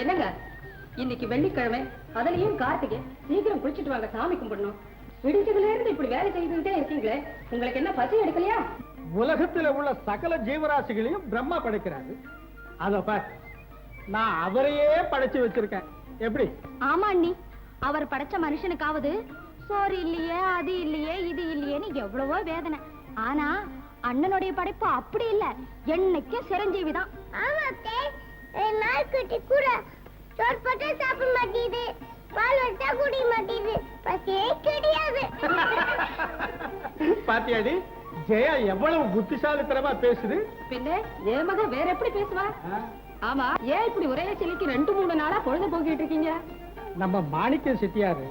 என்னங்க இன்னைக்கு வெள்ளிக்கிழமை, அதுலயும் கார்த்திகை, சீக்கிரம் குளிச்சுட்டு வாங்க, சாமி கும்பிடணும். விடிஞ்சதுல இருந்து இப்படி வேலை செய்துட்டே இருக்கீங்களே, உங்களுக்கு என்ன பசி எடுக்கலையா? உலகத்துல உள்ள சகல ஜீவராசிகளையும் பிரம்மா படைக்கிறாரு. அத பார், நான் அவரையே படைச்சு வச்சிருக்கேன். எப்படி? ஆமா அண்ணி, அவர் படைச்ச மனுஷனுக்காவது சோறு இல்லையே, அது இல்லையே, இது இல்லையேன்னு எவ்வளவோ வேதனை. ஆனா அண்ணனுடைய படைப்பு அப்படி இல்ல, என்னைக்கும் சிரஞ்சீவிதான். நாய்க்குட்டி கூட சோறு போட்டு சாப்பிட மாட்டேது, பால் வச்சா குடிக்க மாட்டேது, பசியே கிடையாது. பாத்தியாடி, ஜெயா எவ்வளவு புத்திசாலித்தனமா பேசுது. பின்ன என் மகன் வேற எப்படி பேசுவா? ஆமா, ஏன் இப்படி ஒரே சிலைக்கு 2-3 நாளா பொழுது போக்கிட்டு இருக்கீங்க? நம்ம மாணிக்க செட்டியாரு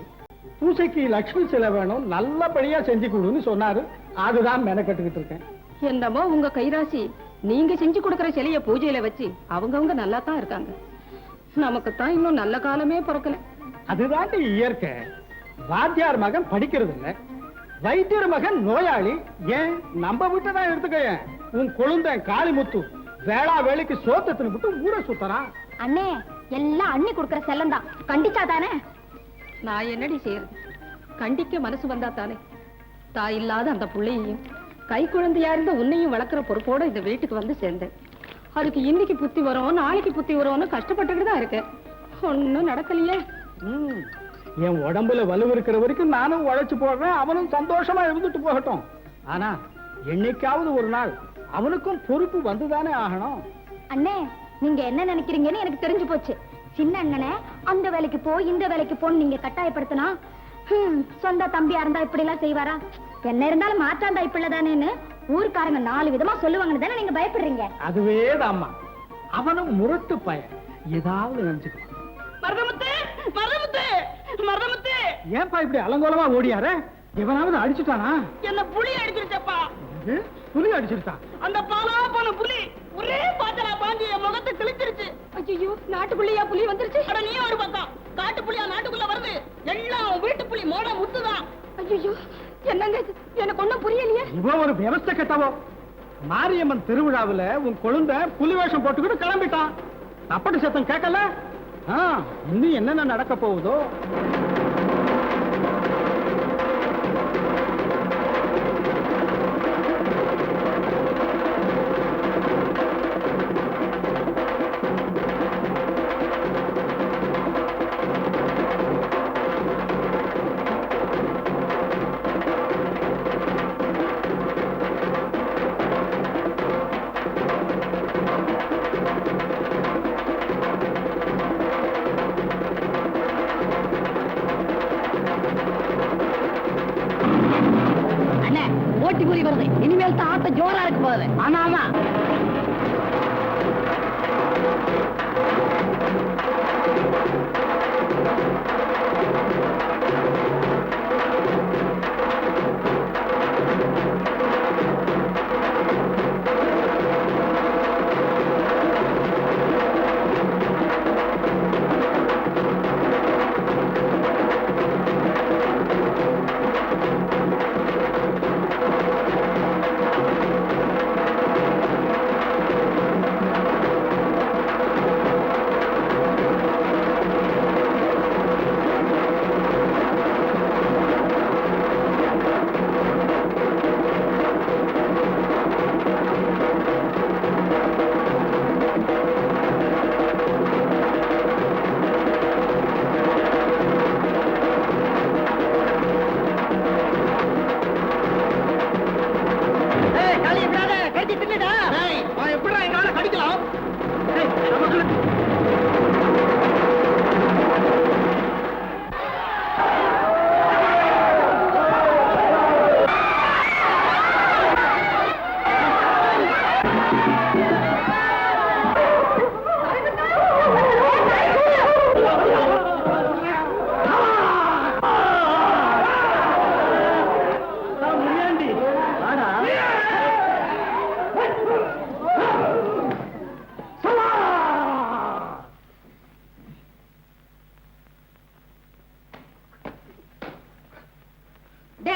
பூசைக்கு லட்சுமி சிலை வேணும், நல்லபடியா செஞ்சு கொடுன்னு சொன்னாரு. அதுதான் மெனக்கட்டுக்கிட்டு இருக்கேன். என்னமோ உங்க கைராசி, நீங்க செஞ்சு கொடுக்கற சிலைய பூஜையில வச்சு அவங்கவங்க நல்லா தான் இருக்காங்க. நமக்குத்தான் இன்னும் நல்ல காலமே பிறக்கல. அதுதான் இயற்கை. வாத்தியார் மகன் படிக்கிறது இல்ல, வைத்தியர் மகன் நோயாளி. ஏன் நம்ம விட்டுதான் எடுத்துக்க. உன் கொழுந்த காளிமுத்து வேளா வேலைக்கு சோத்தத்தின்னு விட்டு ஊரை சுத்தறான். அண்ணே, எல்லாம் அண்ணி கொடுக்கற செல்லம் தான், கண்டிச்சாதானே. நான் என்னடி செய்யறது? கண்டிக்க மனசு வந்தா தானே. தாய் இல்லாத அந்த பிள்ளையையும் கை குழந்தையா இருந்த உன்னையும் வளர்க்கிற பொறுப்போட இந்த வீட்டுக்கு வந்து சேர்ந்தேன். அதுக்கு இன்னைக்கு புத்தி வரும், நாளைக்கு புத்தி வரும்னு கஷ்டப்பட்டுக்கிட்டு தான் இருக்கேன். ஒன்னும் நடக்கலையே. என் உடம்புல வலு இருக்கிற வரைக்கும் நானும் உழைச்சு போடுறேன், அவனும் சந்தோஷமா இருந்துட்டு போகட்டும். ஆனா என்னைக்காவது ஒரு நாள் அவனுக்கும் பொறுப்பு வந்துதானே ஆகணும். அண்ணே, நீங்க என்ன நினைக்கிறீங்கன்னு எனக்கு தெரிஞ்சு போச்சு. சின்ன அண்ணனே அந்த வேலைக்கு போ, இந்த வேலைக்கு போன்னு நீங்க கட்டாயப்படுத்தினா சொந்த தம்பியா இருந்தா இப்படி எல்லாம் செய்வாரா? என்ன இருந்தாலும் மாற்றாந்தாய் பிள்ளைதானேன்னு ஊருக்காரங்க 4 விதமா சொல்லுவாங்கன்னு தானே நீங்க பயப்படுறீங்க. அதுவேதாம்மா, அவனும் முரட்டு பையன், ஏதாவது நினைச்சுக்குவான். மருதமுத்து, மருதமுத்து, மருதமுத்து, ஏன்பா இப்படி அலங்கோலமா ஓடியார? எவனாவது அடிச்சுட்டானா? என்ன புலி அடிச்சிருச்சப்பா. புலி அடிச்சிருச்சான்? அந்த பாலா போன புலி ஒரே பாத்தலா பாஞ்சி என் முகத்தை கிழிச்சிருச்சு. ஐயோ, நாட்டுக்குள்ளையா புலி வந்துருச்சு? அட நீ ஒரு பக்கம், காட்டு புலியா நாட்டுக்குள்ள வருது? எல்லாம் வீட்டு புலி மோட முத்துதான். ஐயோ, என்னங்க எனக்கு ஒண்ணும் புரியலையே. இவன் ஒரு விவசாய கட்டவோ. மாரியம்மன் திருவிழாவுல உன் குழந்தை புலி வேஷம் போட்டுக்கிட்டு கிளம்பிட்டான். அப்படி சத்தம் கேட்கல? இன்னும் என்னென்ன நடக்க போகுதோ. இனிமேல் தான் ஆட்ட ஜோரா இருக்கு போகுது. ஆமா ஆமா.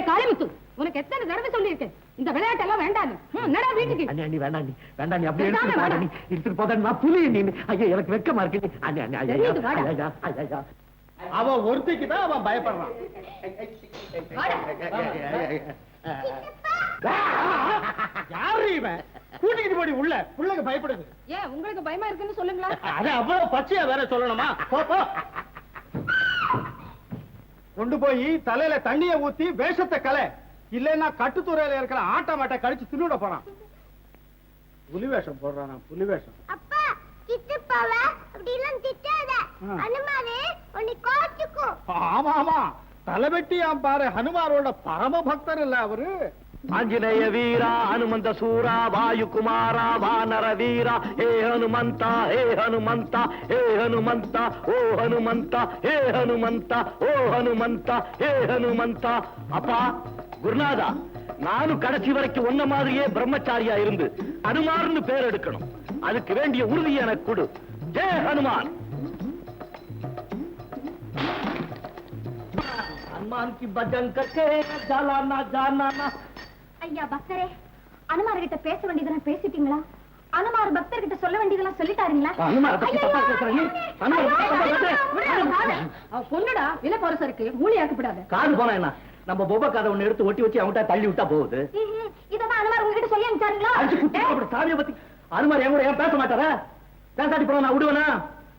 காளிமுத்து, உனக்கு எத்தனை தடவை சொல்லி இருக்கேன் இந்த விளையாட்டெல்லாம் வேண்டாம். என்னடா வீட்டுக்கு அண்ணி அண்ணி வேண்டாம் நீ வேண்டாம் நீ அப்படியே எடுத்துட்டு போடா நீ எடுத்துட்டு போதா நான் புலி நீ ஐயோ எனக்கு வெக்கமா இருக்கு அண்ணி அண்ணி ஐயா ஐயா ஐயா அவன் ஒருத்திக்கு தான் அவன் பயப்படுறான். யாரு இவன்? கூட்டிட்டு போடி உள்ள, புள்ளைக்கு பயப்படுது. ஏன் உங்களுக்கு பயமா இருக்குன்னு சொல்லுங்களா? அது அவ்வளவு பச்சையா வேற சொல்லணுமா? போ போ. கொண்டு போய் தலையில தண்ணிய ஊத்தி வேஷத்தை கலை, இல்லைன்னா கட்டுத்துறையில இருக்கிற ஆட்ட மாட்டை கழிச்சு தின்னுட போறான். புலி வேஷம் போடுறான், புலி வேஷம். அப்பா கிட்டப்பாவ அப்படி எல்லாம் திட்டாத. அனுமாரே உன்னை கோச்சுக்கும். ஆமா ஆமா, தலைவெட்டியா பாரு, ஹனுமாரோட பரம பக்தர் இல்ல அவரு. ஆஞ்சநேய வீரா ஹனுமந்த சூரா வாயு குமாரா வானர வீரா ஹே ஹனுமந்தா ஹே ஹனுமந்தா ஹே ஹனுமந்தா ஓ ஹனுமந்தா ஹே ஹனுமந்தா ஓ ஹனுமந்தா ஹே ஹனுமந்தா. அப்பா குருநாதா, நானும் கடைசி வரைக்கும் ஒன்ன மாதிரியே பிரம்மச்சாரியா இருந்து ஹனுமார்னு பேர் எடுக்கணும். அதுக்கு வேண்டிய உறுதி எனக்கு கொடு. ஜெய் ஹனுமான். ஹனுமான் கி பஜன் கர்கே ஜாலானா ஜானானா. ஐயா பக்தரே, அனுமார் கிட்ட பேச வேண்டியதெல்லாம் பேசிட்டீங்களா? அனுமார் பக்தர் கிட்ட சொல்ல வேண்டியதெல்லாம் சொல்லிட்டாருங்களா? பொண்ணுடா விலை பொருசா இருக்கு, மூளையாக்கப்படாத. காது போனா என்ன, நம்ம பொப காதை ஒண்ணு எடுத்து ஒட்டி வச்சு அவன்கிட்ட தள்ளி விட்டா போகுது. இதெல்லாம் அனுமார் உங்ககிட்ட சொல்லி அனுப்பிச்சாருங்களா? சாமியை பத்தி அனுமார் என் கூட ஏன் பேச மாட்டாரா? பேசாட்டி போற நான் விடுவேனா?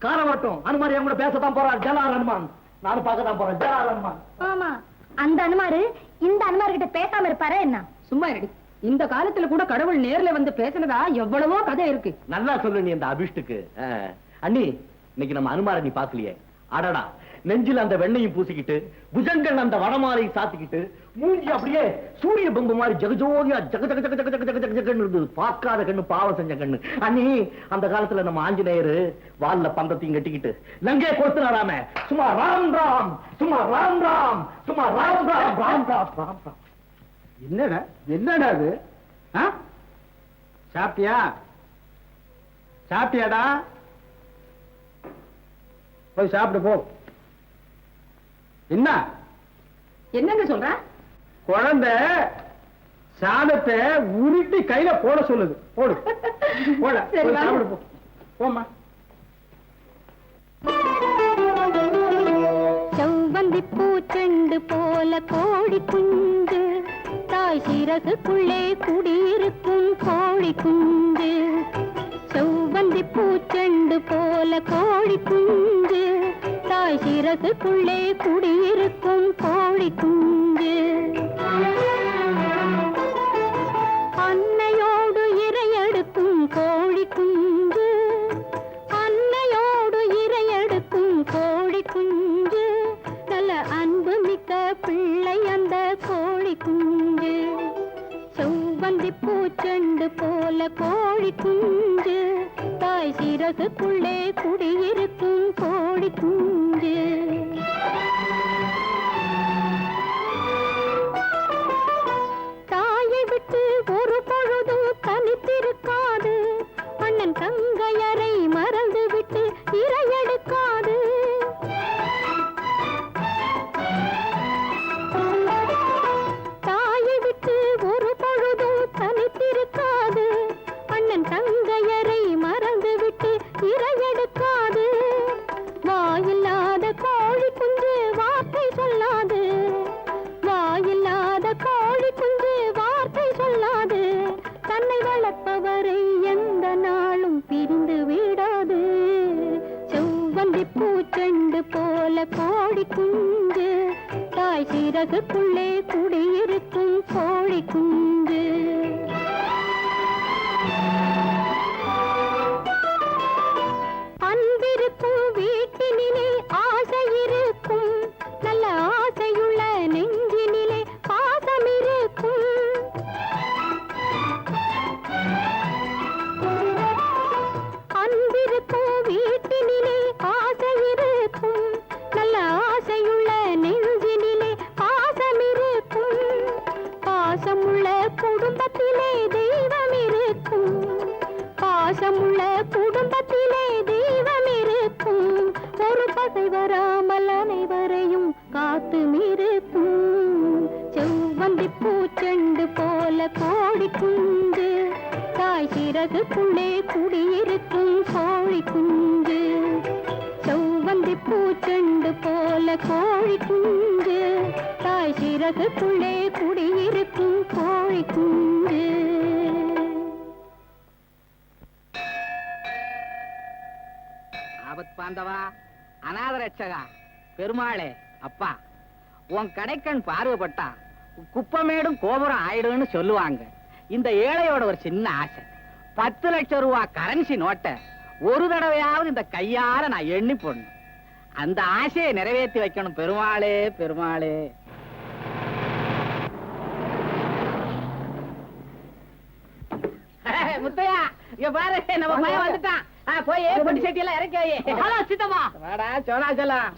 காரை வரட்டும், அனுமார் என் கூட பேசத்தான் போறான். ஜலார் ஹனுமான், நானும் பார்க்கத்தான் போறேன். ஜலார் ஹனுமான். ஆமா, அந்த அனுமாரு இந்த அனுமார் கிட்ட பேசாம இருப்பாரா என்ன? சும்மா இருடி. இந்த காலத்துல கூட கடவுள் நேர்ல வந்து பேசினதா எவ்வளவோ கதை இருக்கு. நல்லா சொல்லு நீ இந்த அபிஷ்டுக்கு. அண்ணி, இன்னைக்கு நம்ம அனுமாரை நீ பாக்கலையே. அடடா, நெஞ்சில் அந்த வெண்ணையும் பூசிக்கிட்டு, புஜங்கள் அந்த வடமாலையும் சாத்திக்கிட்டு, மூஞ்சி அப்படியே சூரிய பம்பு மாதிரி ஜகஜோதியா ஜக ஜக ஜக ஜக ஜக ஜக ஜக ஜகன்னு இருந்தது. பார்க்காத கண்ணு, பாவம் செஞ்ச கண்ணு. அண்ணி, அந்த காலத்துல நம்ம ஆஞ்சநேயரு வால்ல பந்தத்தையும் கட்டிக்கிட்டு லங்கே கொடுத்துனாராம. சும்மா ராம் ராம், சும்மா ராம் ராம், சும்மா ராம் ராம் ராம் ராம் ராம் ராம். என்னடா என்னடா அது? சாப்பிட்டியா? சாப்பிட்டியாடா? போய் சாப்பிடு போ. என்ன என்னங்க சொல்ற? குழந்தை சாதத்தை உருட்டி கையில போட சொல்லுது. போடு போட. சரி, வா. சாப்பிடு போ. போம்மா. செவ்வந்தி பூச்செண்டு போல கோடி குஞ்சு, தாய் சிறகுக்குள்ளே குடியிருக்கும் கோழி குஞ்சு. செவ்வந்தி பூச்செண்டு போல கோழி குஞ்சு, தாய் சிறகுக்குள்ளே குடியிருக்கும் கோழி குஞ்சு. அன்னையோடு இரையெடுக்கும் கோழி குஞ்சு, அன்னையோடு இரையெடுக்கும் கோழி குஞ்சு. நல்ல அன்பு மிக்க பிள்ளை அந்த கோழி குஞ்சு. செவ்வந்தி பூச்செண்டு போல கோழி குஞ்சு, தாய் சிறகுக்குள்ளே குடியிருக்கும் கோழி குஞ்சு. தாயை விட்டு ஒரு பொழுதும் தனித்திருக்காது, அண்ணன் தங்கையரை மறந்து விட்டு இரையெடுக்காது. தாயை விட்டு ஒரு பொழுதும் தனித்திருக்காது, அண்ணன் தங்கையரை மறந்து விட்டு இரையெடுக்காது. வாயில்லாத கோழி குஞ்சு வார்த்தை சொல்லாது, வாயில்லாத கோழி குஞ்சு வார்த்தை சொல்லாது. தன்னை வளர்ப்பவரை எந்த நாளும் பிரிந்து விடாது. செவ்வந்தி பூச்செண்டு போல கோழி குஞ்சு, தாய் சிறகுக்குள்ளே குடியிருக்கும் கோழி குஞ்சு. அன்பிருக்கும் வீட்டினிலே ஆசை இருக்கும், நல்ல ஆசையுள்ள நெஞ்சினிலே பாசம் இருக்கும். அன்பிருக்கும் வீட்டினிலே ஆசை இருக்கும், நல்ல ஆசையுள்ள நெஞ்சினிலே பாசம் இருக்கும். பாசமுள்ள குடும்பத்திலே தெய்வம் இருக்கும், பாசமுள்ள குடும்பத்திலே தெய்வம் இருக்கும். ஒரு பகை வராமல் அனைவரையும் காத்து இருக்கும். செவ்வந்தி பூச்செண்டு போல கோழி குஞ்சு, சிறகுக்குள்ளே குடியிருக்கும் கோழி குஞ்சு, செவ்வந்தி பூச்செண்டு போல கோழி குஞ்சு, தாய் சிறகுக்குள்ளே குடியிருக்கும் கோழி குஞ்சு. ஆபத் பாந்தவா, அநாத ரட்சகா, பெருமாளே, அப்பா, உன் கடைக்கண் பார்வைப்பட்டா குப்பமேடும் கோபுரம் ஆயிடும்னு சொல்லுவாங்க. இந்த ஏழையோட ஒரு சின்ன ஆசை, 10 லட்சம் ரூபா கரன்சி நோட்டை ஒரு தடவையாவது இந்த கையால நான் எண்ணி போடணும். அந்த ஆசையை நிறைவேற்றி வைக்கணும் பெருமாளே, பெருமாளே. முத்தையா, இங்க பாரு, நம்ம பையன் வந்துட்டான். போய் பொடி சட்டி எல்லாம் இறக்கி வை. சித்தப்பா வாடா சோழாச்சலம்.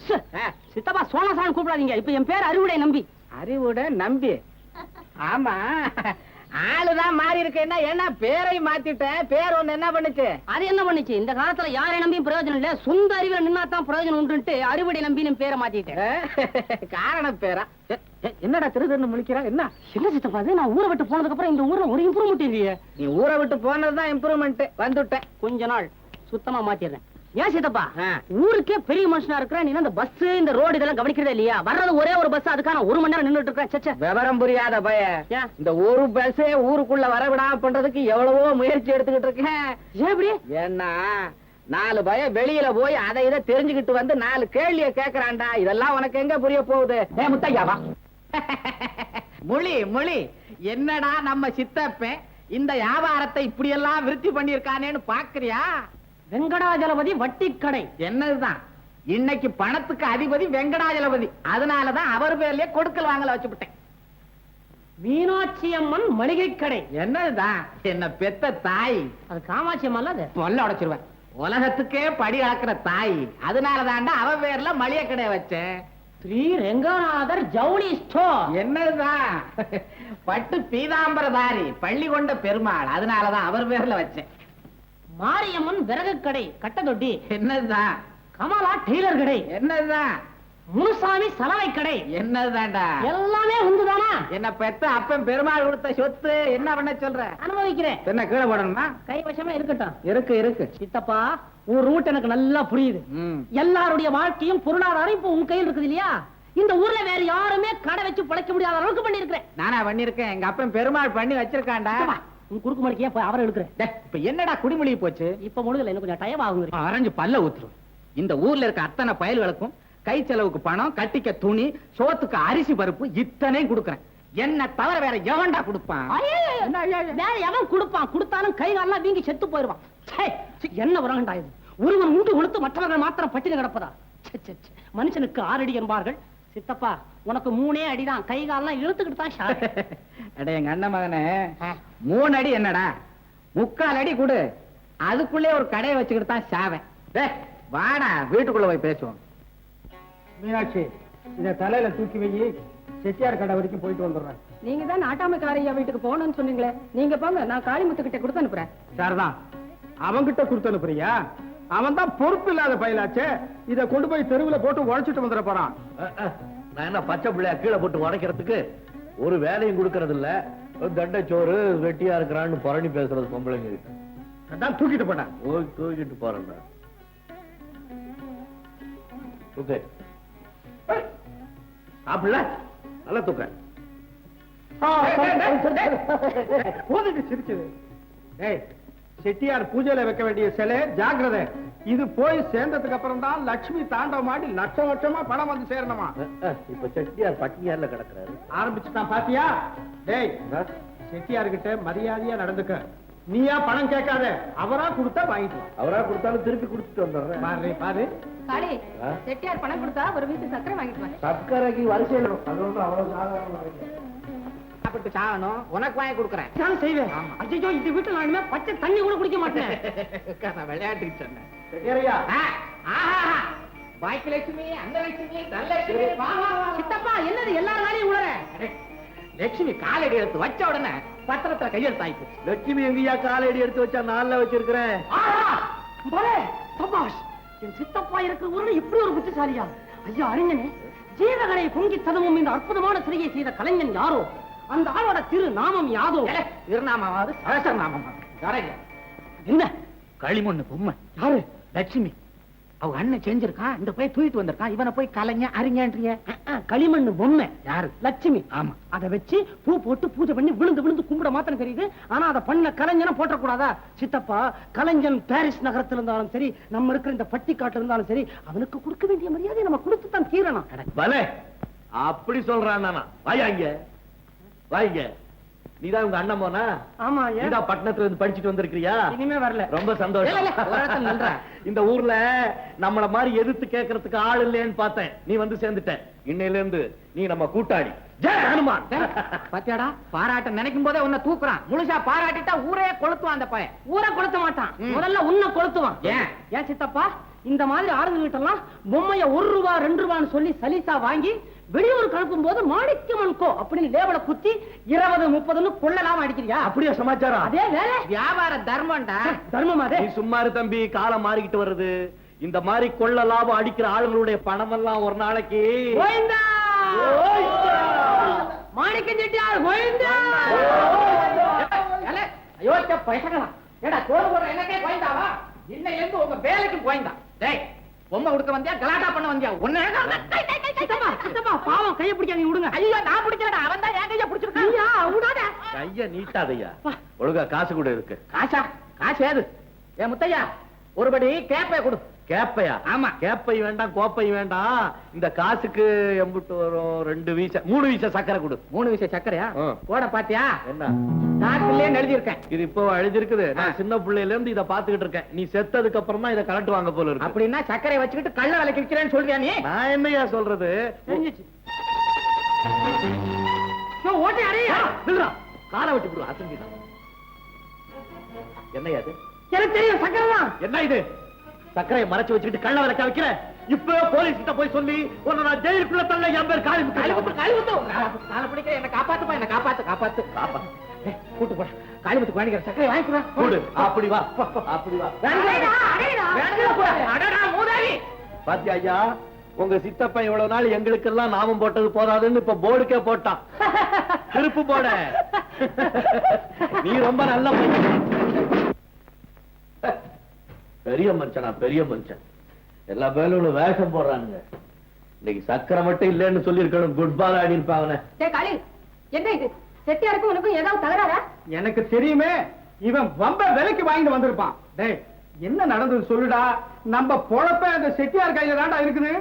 சித்தப்பா சோழசாமி கூப்பிடாதீங்க, இப்ப என் பேர் அறிவுடை நம்பி. அறிவுட நம்பி? ஆமா, ஆளுதான் மாறி இருக்கேன்னா என்ன பேரை மாத்திட்ட? பேர் ஒண்ணு என்ன பண்ணுச்சு? அது என்ன பண்ணுச்சு? இந்த காலத்துல யாரை நம்பியும் பிரயோஜனம் இல்ல, சொந்த அறிவுல நின்னாதான் பிரயோஜனம் உண்டுன்ட்டு அறிவுடை நம்பின்னு பேரை மாத்திட்டேன். காரணம் பேரா? என்னடா திருதுன்னு முழிக்கிறா? என்ன என்ன சித்தப்பா அது? நான் ஊரை விட்டு போனதுக்கு அப்புறம் இந்த ஊர்ல ஒரு இம்ப்ரூவ்மெண்ட் இல்லையே. நீ ஊரை விட்டு போனதுதான் இம்ப்ரூவ்மெண்ட். வந்துட்டேன், கொஞ்ச நாள் சுத்தமா மாத்திடுறேன். ஏன் சித்தப்பா, ஊருக்கே பெரிய மனுஷனா இருக்கிற நீ இந்த பஸ் இந்த ரோடு இதெல்லாம் கவனிக்கிறதே இல்லையா? வர்றது ஒரே ஒரு பஸ், அதுக்கான 1 மணி நேரம் நின்னுட்டு இருக்கேன். விவரம் புரியாத பய, இந்த ஒரு பஸ்ஸே ஊருக்குள்ள வரவிடாம பண்றதுக்கு எவ்வளவோ முயற்சி எடுத்துக்கிட்டு இருக்கேன். எப்படி? ஏன்னா 4 பய வெளியில போய் அதை இதை தெரிஞ்சுக்கிட்டு வந்து 4 கேள்விய கேக்குறான்டா. இதெல்லாம் உனக்கு எங்க புரிய போகுது? முத்தையாவா மொழி மொழி, என்னடா நம்ம சித்தப்பன் இந்த வியாபாரத்தை இப்படி எல்லாம் விருத்தி பண்ணிருக்கானேன்னு பாக்குறியா? வெங்கடாஜலபதி வட்டி கடை. என்னதுதான், இன்னைக்கு பணத்துக்கு அதிபதி வெங்கடாஜலபதி. அதனாலதான் அவர் பேர்லயே கொடுக்கல் வாங்கல வச்சுட்டேன். மீனாட்சி அம்மன் மளிகை கடை. என்னதுதான், என்ன பெத்த தாய். அது காமாட்சி அம்மன் அல்ல, அது பொல்ல உடைச்சிருவேன். உலகத்துக்கே படி அளக்குற தாய். அதனாலதான்டா அவ பேர்ல மளிகை கடை வச்சேன். ஸ்ரீ ரெங்கநாதர் ஜவுளி ஸ்டோர். என்னதுதான், பட்டு பீதாம்பரதாரி பள்ளி கொண்ட பெருமாள். அதனாலதான் அவர் பேர்ல வச்சேன். மாரியம்மன் விறகு கடை கட்டதொட்டி. என்னதுதான், கமலா டெய்லர் கடை. என்னதுதான், முனுசாமி சலவை கடை. என்னதுதான்டா, எல்லாமே உண்டுதானா? என்ன பெத்த அப்பன் பெருமாள் கொடுத்த சொத்து. என்ன பண்ண சொல்ற? அனுபவிக்கிறேன். என்ன கீழே போடணுமா? கை வசமே இருக்கட்டும். இருக்கு இருக்கு. சித்தப்பா, ஒரு ரூட் எனக்கு நல்லா புரியுது. எல்லாருடைய வாழ்க்கையும் பொருளாதாரம் இப்ப உன் கையில் இருக்குது இல்லையா? இந்த ஊர்ல வேற யாருமே கடை வச்சு பிழைக்க முடியாத அளவுக்கு பண்ணிருக்கிறேன். நானா பண்ணிருக்கேன்? எங்க அப்பன் பெருமாள் பண்ணி வச்சிருக்காண்டா. உன் குறுக்கு மணிக்கே போய் அவரை எடுக்கிறேன். இப்ப என்னடா குடிமொழி போச்சு? இப்ப முழுகல, இன்னும் கொஞ்சம் டைம் ஆகும். அரைஞ்சு பல்ல ஊத்துரும். இந்த ஊர்ல இருக்க அத்தனை பயல்களுக்கும் கை செலவுக்கு பணம், கட்டிக்க துணி, சோத்துக்கு அரிசி பருப்பு இத்தனையும் கொடுக்கறேன். என்ன தவிர வேற எவன்டா கொடுப்பான்? வேற எவன் கொடுப்பான்? கொடுத்தாலும் கை காலெல்லாம் வீங்கி செத்து போயிருவான். என்ன உரங்கண்டா இது? ஒருவன் உண்டு கொடுத்து மற்றவர்கள் மாத்திரம் பட்டினி கிடப்பதா? மனுஷனுக்கு 6 அடி என்பார்கள். சித்தப்பா, உனக்கு 3 அடிதான். கை காலெல்லாம் இழுத்துக்கிட்டு தான். அட எங்க அண்ணன் மகனே, 3 அடி என்னடா, 3/4 அடி கொடு. அதுக்குள்ளே ஒரு கடையை வச்சுக்கிட்டு தான் சாவேன். வாடா வீட்டுக்குள்ள போய் பேசுவோம். மீனாட்சி, இத தலையில தூக்கி வை, செட்டியார் கடை வரைக்கும் போயிட்டு வந்துடுறேன். நீங்க தான் நாட்டாமைக்காரையா வீட்டுக்கு போகணும்னு சொன்னீங்களே, நீங்க போங்க, நான் காளிமுத்து கிட்ட கொடுத்து அனுப்புறேன். சரிதான், அவன்கிட்ட கொடுத்து அனுப்புறியா? அவன் தான் பொறுப்பு இல்லாத பயலாச்சே. இத கொண்டு போய் தெருவுல போட்டு உழைச்சிட்டு வந்துட போறான். நான் என்ன பச்சை பிள்ளையா கீழே போட்டு உடைக்கிறதுக்கு? ஒரு வேலையும் கொடுக்கறது இல்ல, தண்டைச்சோறு வெட்டியா இருக்கிறான்னு புரணி பேசுறது பொம்பளைங்க. அதான் தூக்கிட்டு போட்டான். ஓய், தூக்கிட்டு போறேன்டா. ஓகே, சாப்பிடல, நல்லா தூக்க. போதுக்கு சிரிச்சது. ஏய், செட்டியார் பூஜையில வைக்க வேண்டிய சிலை ஜாக்கிரதை. இது போய் சேர்ந்ததுக்கு அப்புறம் தான் லட்சுமி தாண்டவம் ஆடி லட்சம் லட்சமா பணம் வந்து சேரணுமா? இப்ப செட்டியார் பட்டினியார்ல கிடக்குறாரு. ஆரம்பிச்சுட்டான் பாத்தியா? டேய், செட்டியார்கிட்ட மரியாதையா நடந்துக்க. நீயா பணம் கேட்காத, அவரா கொடுத்தா வாங்கிக்கலாம். அவரா கொடுத்தாலும் திருப்பி கொடுத்துட்டு வந்துடுறேன். பாரு பாரு, காளி, செட்டியார் பணம் கொடுத்தா ஒரு வீட்டு சக்கரை வாங்கிட்டு வாங்க. சர்க்கரைக்கு வரிசையில் அது ஒன்றும் அவ்வளவு சாதாரண சாப்பிட்டு சாகணும், உனக்கு வாங்கி கொடுக்குறேன். நான் செய்வேன். ஐயோ, இந்த வீட்டுல நான் இனிமே பச்சை தண்ணி கூட குடிக்க மாட்டேன். நான் விளையாட்டுக்கு சொன்னேன். செட்டியாரையா, பாக்கியலட்சுமி, அந்த லட்சுமி, தனலட்சுமி, வா வா வா. சித்தப்பா, என்னது எல்லா நாளையும் உணர? லட்சுமி காலடி எடுத்து வச்ச உடனே பத்திரத்துல கையெழுத்து ஆயிப்போச்சு. லட்சுமி எங்கயா காலடி எடுத்து வச்சா 4 வச்சிருக்கிறேன். என் சித்தப்பா இருக்கிற ஊர்ல இப்படி ஒரு புத்திசாலியா? ஐயா அறிஞனே, ஜீவகலை பொங்கி ததுவும் இந்த அற்புதமான சிலையை செய்த கலைஞன் யாரோ? அந்த ஆளோட திரு நாமம் யாதோ? திருநாமாவது சகசர நாமம். யாரைங்க என்ன களிமண்ணு பொம்மை யாரு லட்சுமி அவ அண்ணன் செஞ்சிருக்கான் இந்த போய் தூக்கிட்டு வந்திருக்கான் இவனை போய் கலைங்க அறிஞன்றீங்க களிமண்ணு பொம்மை யாரு லட்சுமி ஆமா அதை வச்சு பூ போட்டு பூஜை பண்ணி விழுந்து விழுந்து கும்பிட மாத்திரம் தெரியுது ஆனா அதை பண்ண கலைஞனை போட்டக்கூடாதா சித்தப்பா கலைஞன் பாரிஸ் நகரத்துல இருந்தாலும் சரி நம்ம இருக்கிற இந்த பட்டிக்காட்டுல இருந்தாலும் சரி அவனுக்கு கொடுக்க வேண்டிய மரியாதை நம்ம கொடுத்து தான் தீரணும் பலே அப்படி சொல்றான் நானா வாங்க வாங்க நீதான் உங்க அண்ணன் போனா ஆமா நீதா பட்டணத்துல இருந்து படிச்சுட்டு வந்திருக்கிறியா இனிமே வரல ரொம்ப சந்தோஷம் இந்த ஊர்ல நம்மள மாதிரி எதிர்த்து கேட்கறதுக்கு ஆள் இல்லைன்னு பார்த்தேன் நீ வந்து சேர்ந்துட்ட இன்னையில இருந்து நீ நம்ம கூட்டாளி ஜெய் ஹனுமான் பாத்தியாடா பாராட்ட நினைக்கும் போதே உன்னை தூக்குறான் முழுசா பாராட்டிட்டா ஊரே கொளுத்துவான் அந்த பையன் ஊரை கொளுத்த மாட்டான் முதல்ல உன்னை கொளுத்துவான் ஏன் ஏன் சித்தப்பா இந்த மாதிரி ஆளுங்க கிட்ட எல்லாம் பொம்மைய 1 ரூபா 2 ரூபான்னு சொல்லி சலிசா வாங்கி வெளியூர் கலப்பும் போது மாணிக்கமன் கோ அப்படின்னு லேபலை குத்தி 20 30ன்னு கொள்ளலாம் அடிக்கிறியா அப்படியே சமாச்சாரம் அதே வேலை வியாபார தர்மம்டா தர்மம் அதே நீ சும்மா இரு தம்பி காலம் மாறிக்கிட்டு வருது இந்த மாதிரி கொள்ள லாபம் அடிக்கிற ஆளுங்களுடைய பணம் எல்லாம் ஒரு நாளைக்கு கோவிந்தா மாணிக்கம் செட்டியார் கோவிந்தா அயோக்கிய பைசங்களா ஏடா சோறு போடுற எனக்கே கோயந்தாவா இன்னையில இருந்து உங்க வேலைக்கு கோயந்தா டேய் பொம்மை கொடுக்க வந்தியா கலாட்டா பண்ண வந்தியா உன்னை சித்தப்பா சித்தப்பா பாவம் கையை பிடிக்காதீங்க விடுங்க ஐயா நான் பிடிக்கலடா அவன் தான் என் கையை பிடிச்சிருக்கான் ஐயா விடாத கைய நீட்டாதையா ஒழுங்கா காசு கூட இருக்கு காசு ஏது ஏன் முத்தையா ஒருபடி கேப்பை கொடு கேப்பையா ஆமா கேப்பை வேண்டாம் கோப்பை வேண்டாம் இந்த காசுக்கு எம்புட்டு வரும் 2 வீச 3 வீச சக்கரை கொடு 3 விஷயம் சக்கரையா போட பாத்தியா என்ன நாட்டிலே எழுதியிருக்கேன் இது இப்போ எழுதிருக்குது நான் சின்ன பிள்ளையில இருந்து இத பாத்துக்கிட்டு இருக்கேன் நீ செத்ததுக்கு அப்புறம் தான் இத கலட்டு வாங்க போல இருக்கு அப்படின்னா சக்கரை வச்சுக்கிட்டு கள்ள விலைக்கு விற்கிறேன்னு சொல்றியா நீ நான் என்னையா சொல்றது ஓட்டி அறையா காலை வச்சு விடு அசங்கிதான் என்னையா அது எனக்கு தெரியும் சக்கரை தான் என்ன இது சக்கரையை மறைச்சு வச்சுக்கிட்டு கள்ள விளக்க வைக்கிற இப்ப போலீஸ் கிட்ட போய் சொல்லி உன்னை நான் ஜெயிலுக்குள்ள தள்ள என் பேர் காலை பிடிக்கிற என்ன காப்பாத்துப்பா என்ன காப்பாத்து கூட்டு போட காளிமுத்து வாங்கிக்கிற சக்கரை வாங்கிக்கிறேன் கூடு அப்படி வா அப்படி வா பாத்தியா ஐயா உங்க சித்தப்பன் இவ்வளவு நாள் எங்களுக்கெல்லாம் நாமம் போட்டது போதாதுன்னு இப்ப போர்டுக்கே போட்டான் திருப்பு போட நீ ரொம்ப நல்ல பெரிய மனுஷனா பெரிய மனுஷன் எல்லா பேரும் வேஷம் போடுறானுங்க இன்னைக்கு சக்கரை மட்டும் இல்லைன்னு சொல்லி இருக்கணும் குட் பால் ஆடி இருப்பாங்க காளி என்ன இது செட்டியாருக்கும் உனக்கும் ஏதாவது தகராறா எனக்கு தெரியுமே இவன் வம்ப விலைக்கு வாங்கிட்டு வந்திருப்பான் டேய் என்ன நடந்தது சொல்லுடா நம்ம பொழப்ப அந்த செட்டியார் கையில தாண்டா இருக்குது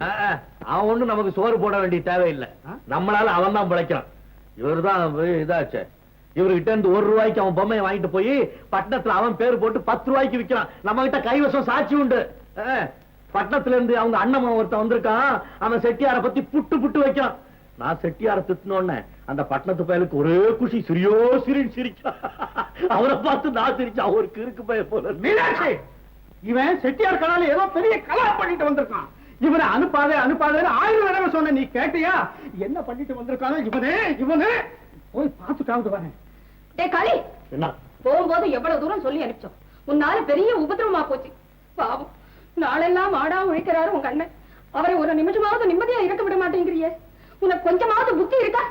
அவன் ஒண்ணும் நமக்கு சோறு போட வேண்டிய தேவையில்லை நம்மளால அவன் தான் பிழைக்கிறான் இவருதான் இதாச்சே இவர்கிட்ட இருந்து 1 ரூபாய்க்கு அவன் பொம்மையை வாங்கிட்டு போய் பட்டணத்துல அவன் பேரு போட்டு 10 ரூபாய்க்கு விற்கிறான் நம்ம கிட்ட கைவசம் சாட்சி உண்டு பட்டணத்துல இருந்து அவங்க அண்ணன் ஒருத்தன் வந்திருக்கான் அவன் செட்டியார பத்தி புட்டு புட்டு வைக்கிறான் நான் செட்டியார திட்டினோன்னு அந்த பட்டணத்து பயலுக்கு ஒரே குஷி சிரியோ சிரிச்சான் அவரை பார்த்து நான் சிரிச்சேன் அவருக்கு இருக்கு பய போல மீனாட்சி இவன் செட்டியார் கலால ஏதோ பெரிய கலா பண்ணிட்டு வந்திருக்கான் இவனை அனுப்பாதே 1000 தடவை சொன்ன நீ கேட்டியா என்ன பண்ணிட்டு வந்திருக்கானோ இவனே போய் பார்த்துட்டாவது வரேன் காளி என்ன போகும்போது எவ்வளவு தூரம் சொல்லி அனுப்பிச்சோம் உன்னால பெரிய உபதிரவமா போச்சு பாவம் நாளெல்லாம் மாடா உழைக்கிறாரு உங்க அண்ணன் அவரை ஒரு நிமிஷமாவது நிம்மதியா இருக்க விட மாட்டேங்கிறியே உனக்கு கொஞ்சமாவது புத்தி இருக்கா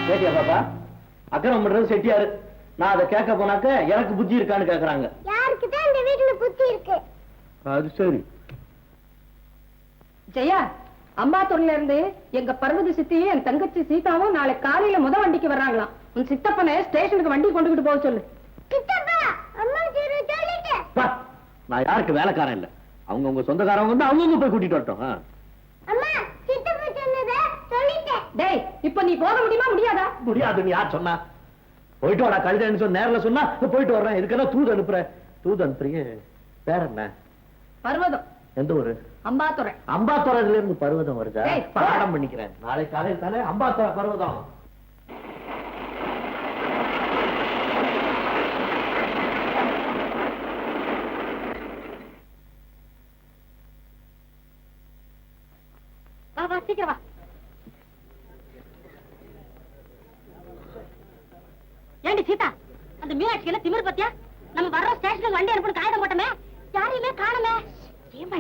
கேட்டியா பாப்பா அக்கறம் பண்றது செட்டியாரு நான் அதை கேட்க போனாக்க எனக்கு புத்தி இருக்கான்னு கேக்குறாங்க யாருக்குதான் இந்த வீட்டுல புத்தி இருக்கு அது சரி ஜெயா அம்பாத்தூர்ல இருந்து எங்க பர்வதி சித்தியும் என் தங்கச்சி சீதாவும் நாளை காலையில முத வண்டிக்கு வர்றாங்களாம் உன் சித்தப்பனை ஸ்டேஷனுக்கு வண்டி கொண்டுகிட்டு போக சொல்லு சித்தப்பா அம்மா சொல்லிட்டேன் நான் யாருக்கு வேலைக்காரன் இல்ல அவங்க உங்க சொந்தக்காரங்க வந்து அவங்க போய் கூட்டிட்டு வரட்டும் அம்மா சித்தப்பா சொன்னதை சொல்லிட்டேன் டேய் இப்ப நீ போக முடியுமா முடியாதா முடியாதுன்னு யார் சொன்னா போயிட்டு வாடா கழுதைன்னு சொன்ன நேரில் சொன்னா போயிட்டு வர்றேன் இதுக்கெல்லாம் தூது அனுப்புறீங்க பேர் என்ன பர்வதம் எந்த ஊரு அம்பாத்துறை அம்பாத்துறையில இருந்து பர்வதம் வருதா ஏய், பாடம் பண்ணிக்கிறேன் நாளை காலையில் தானே அம்பாத்துறை பர்வதம் வா சீக்கிரம் வா ஏண்டி சீதா அந்த மீனாட்சியில திமிர் பத்தியா நம்ம வர்ற ஸ்டேஷனுக்கு வண்டி அனுப்பணும் காகிதம் போட்டோமே யாரையுமே காணுமே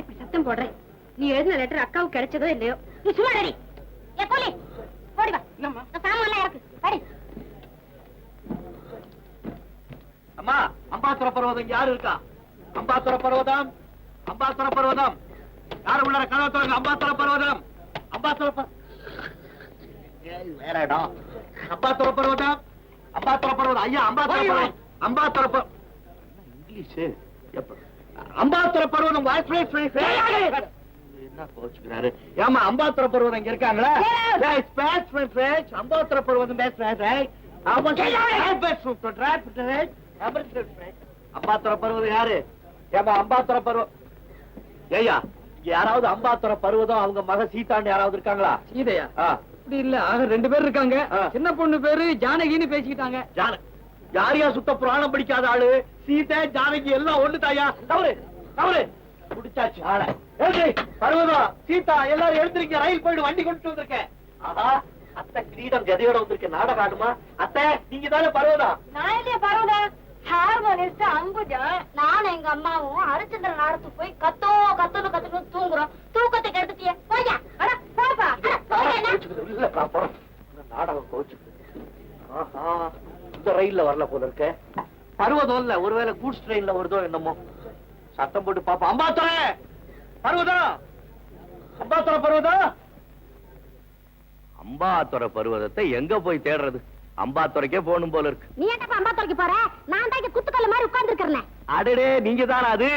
இப்படி சத்தம் போடுறேன்? நீ எழுதின லெட்டர் அக்காவுக்கு கிடைச்சதோ இல்லையோ, நீ சும்மா ரெடி. ஏ கோலி, ஓடி வா. இந்த சாமான் எல்லாம் இருக்கு. அடி. அம்மா, அம்பாசுர பர்வதம் யாரு இருக்கா? அம்பாசுர பர்வதம், அம்பாசுர பர்வதம் யாரு உள்ள கதவை திறங்க. அம்பாசுர பர்வதம், அம்பாசுர வேற இடம். அம்பாசுர பர்வதம், அம்பாசுர பர்வதம். ஐயா, அம்பாசுர பர்வதம், அம்பாசுர இங்கிலீஷ் அம்பாசுர பர்வதம். என்ன கோச்சுக்கிறாரு? ஏமா அம்பாசுர பர்வதம் இங்க இருக்காங்களா? அம்பாசுர பர்வதம் அம்பாசுர பர்வதம் யாரு? ஏமா அம்பாசுர பர்வதம். ஏயா, யாராவது அம்பாசுர பர்வதம் அவங்க மக சீதாண்டு யாராவது இருக்காங்களா? சீதையா? அப்படி இல்ல, ஆக 2 பேர் இருக்காங்க. சின்ன பொண்ணு பேரு ஜானகின்னு பேசிக்கிட்டாங்க. யாரையா சுத்த புராணம் படிக்காத ஆளு? சீதை ஜானகி எல்லாம் ஒண்ணு தாயா. தவறு தவறு முடிச்சாச்சு ஆள. பர்வதம், சீதா எல்லாரும் எழுந்திருக்க. ரயில் போயிடு, வண்டி கொண்டு வந்திருக்கேன். ஆஹா, அத்தை கிரீடம் கதையோட வந்திருக்க. நாடகம் ஆடுமா? அத்தை, நீங்க தானே பர்வதம்? நான் இல்லையா பரவதா? ஹார்மோனிஸ்ட் அம்புஜா, நானும் எங்க அம்மாவும் ஹரிச்சந்திர நாடத்துக்கு போய் கத்துன்னு தூங்குறோம். தூக்கத்தை கெடுத்துட்டியே. போய்யா, அட போப்பா. நாடகம் கோச்சு. இந்த ரயில்ல வரல போல இருக்க. பர்வதம் இல்ல, ஒருவேளை கூட்ஸ் ட்ரெயின்ல வருதோ என்னமோ. சத்தம் போட்டு பாப்பா. அம்பாத்துற பர்வதம், அம்பாத்துற பர்வதம். அம்பாத்துற பர்வதத்தை எங்க போய் தேடுறது? அம்பாத்துறைக்கே போகணும் போல இருக்கு. நீ என்னப்பா அம்பாத்துறைக்கு போற? நான் தான் இங்க குத்துக்கல்ல மாதிரி உட்கார்ந்து இருக்கறேன். அடடே, நீங்க தானா அது?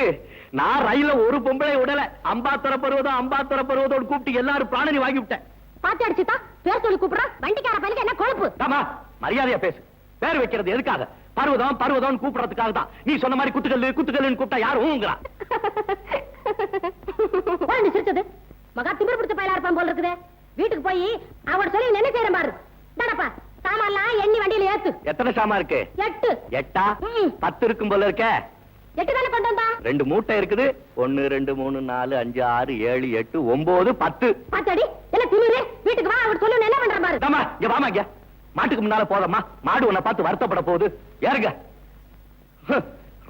நான் ரயில்ல ஒரு பொம்பளை விடல. அம்பாத்துற பர்வதம், அம்பாத்துற பர்வதம் கூப்பிட்டு எல்லாரும் பிராணி வாங்கி விட்டேன். பாத்து அடிச்சுட்டா பேர் சொல்லி கூப்பிடுற? வண்டிக்கார பையனுக்கு என்ன கொழுப்பு? ஆமா, மரியாதையா பேசு. பேர் வைக்கிறது எதுக்காக? பர்வதம் பர்வதம் கூப்பிடுறதுக்காக தான். நீ சொன்ன மாதிரி குத்துக்கல்லுன்னு கூப்பிட்டா யாரும் சிரிச்சது மகா திமிர் பிடிச்ச பயலா இருப்பான் போல இருக்குது. வீட்டுக்கு போய் அவட சொல்லி என்ன செய்யற பாரு. தானப்பா, சாமான்லாம் எண்ணி வண்டியில ஏத்து. எத்தனை சாமா இருக்கு? 8. 8? 10 இருக்கும் போல இருக்க. 8 தானே கொண்டு வந்தா? 2 மூட்டை இருக்குது. 1 2 3 4 5 6 7 8 9 10. பாத்தடி, என்ன திமிரு? வீட்டுக்கு வா, அவட சொல்லி என்ன பண்ற பாரு. தாமா, இங்க வாமா. இங்க மாட்டுக்கு முன்னால போதம்மா. மாடு உன்னை பார்த்து வருத்தப்பட போகுது. ஏறுங்க.